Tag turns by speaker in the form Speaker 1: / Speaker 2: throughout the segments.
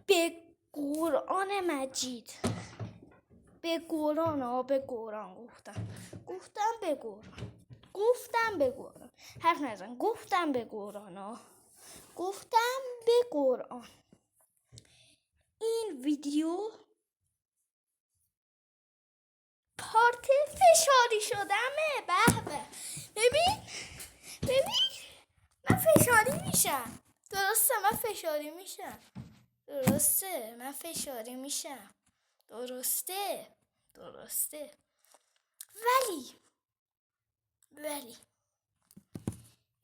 Speaker 1: به قرآن مجید، به قرآن گفتم به قرآن حرف نزن، گفتم به قرآن این ویدیو پارت فشاری شدمه. به ببین من فشاری میشم. درسته من فشاری میشم. درسته ولی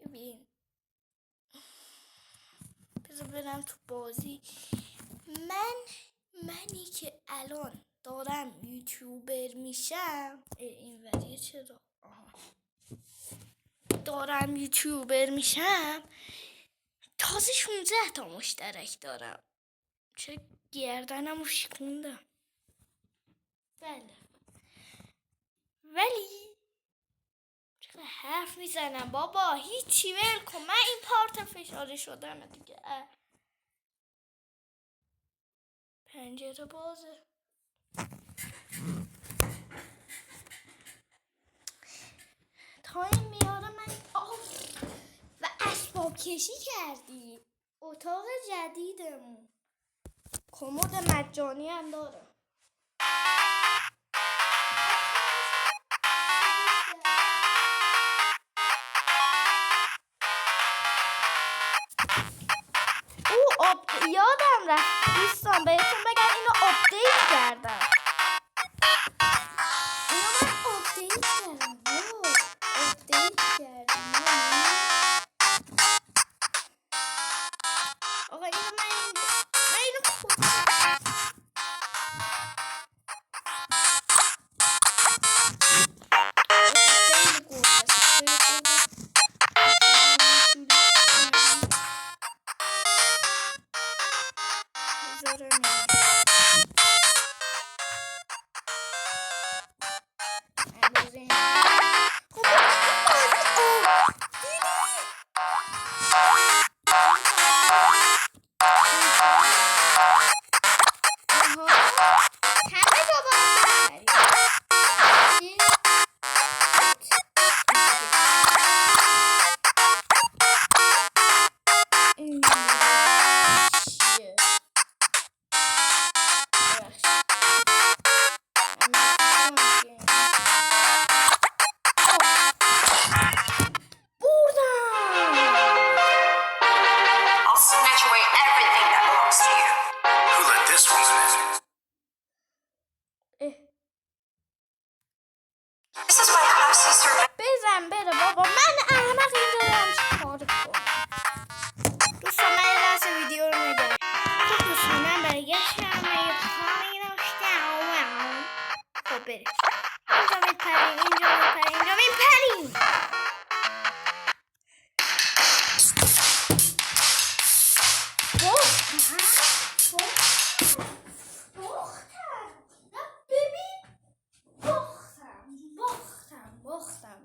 Speaker 1: ببین بذار برم تو بازی. منی که الان دارم یوتیوبر میشم، این وریه چرا دارم یوتیوبر میشم، تازه 16 تا مشترک دارم. چه گردنمو شکوندم. بله ولی چقدر حرف میزنم بابا، هیچی ول کن. من این پارت فشاری شدم دیگه. پنجره بازه. تایم میاره من و اسباب کشی کردی. اتاق جدیدمون کمد مجانی هم داره. یادم رفت دوستان بهتون بگم اینو آپدیت کردم. آقا اینو بزن بره بابا. من احمق اینجا دارم چیکار کنم. دوستان من یه دست ویدیو رو میدم. خب دوستان من برگشتم. خب بریم اینجا میپریم.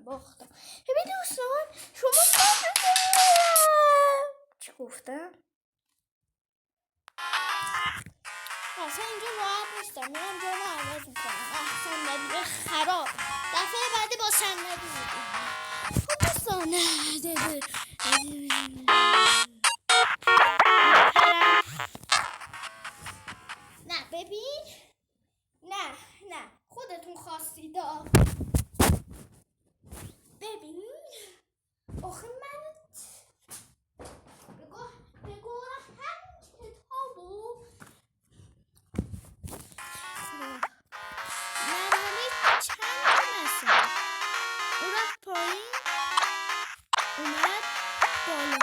Speaker 1: باختم. ببین دوستان شما چی گفتم؟ اصلا اینجا راحت نیستم. میرم جامو عوض میکنم. صندلی خراب. دفعه بعدی با صندلی میدیم. خب دوستان نه ببین نه خودتون خواستید. ببین آخه من بگو همین کتابو مرحله چند مثلا اون رفت پایین اومد بالا.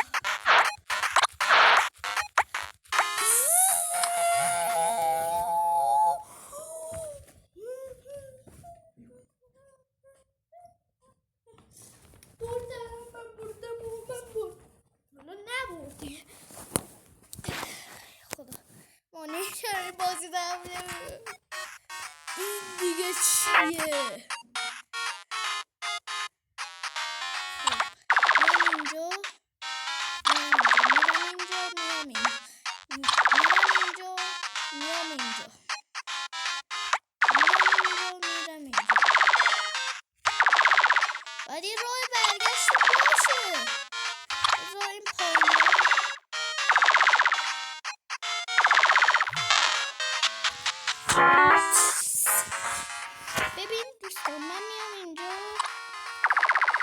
Speaker 1: چرا بازی دارم این دیگه چیه؟ میرم اینجا میام اینجا. میرم اینجا. ولی راه برگشت باشه. بذار این پایین. ببین دوستان من میام اینجا.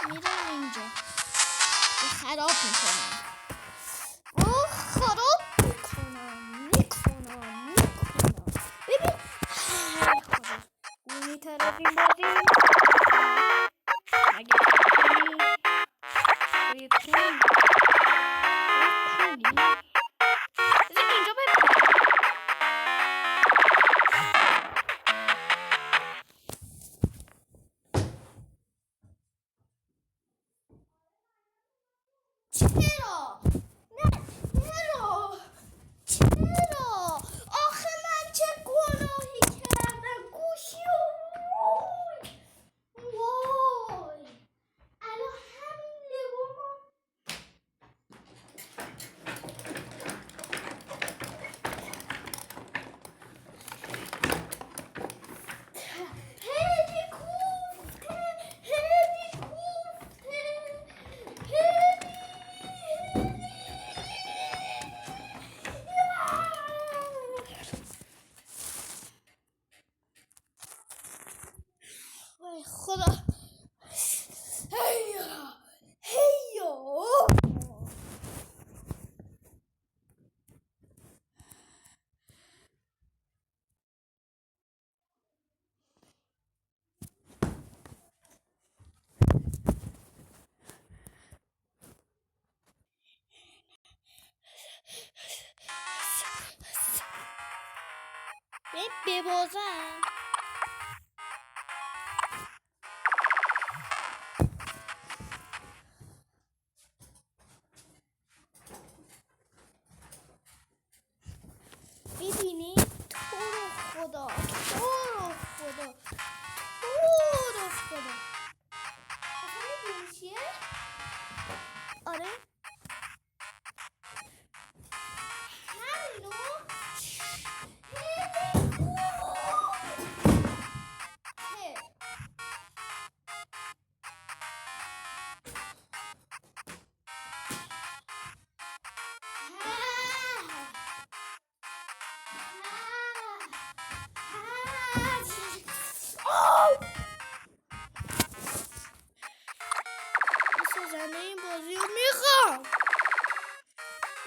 Speaker 1: میرم اینجا. خراب میکنم. ببین اونی طرف این بازی اگه توی کون بذار اینجا ببینم. چرا؟ چرا؟ آخه من چه گناهی کردم گوشی وای الان همین لگومو هدی کوفته وای خدا هیا ببازم ببینی تو رو خدا میدونی چیه؟ آره همینو سازنده این بازی رو میخوام.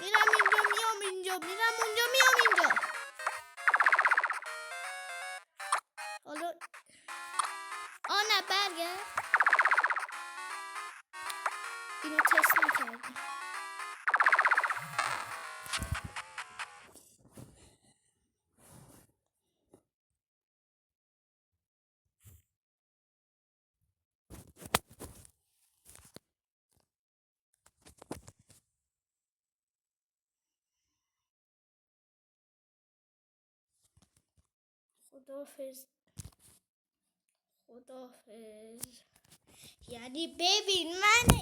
Speaker 1: میرم اینجا میام اینجا میرم اونجا میام اینجا. حالا نه برگرد. اینو تست نکردم. خداحافظ. یعنی ببین من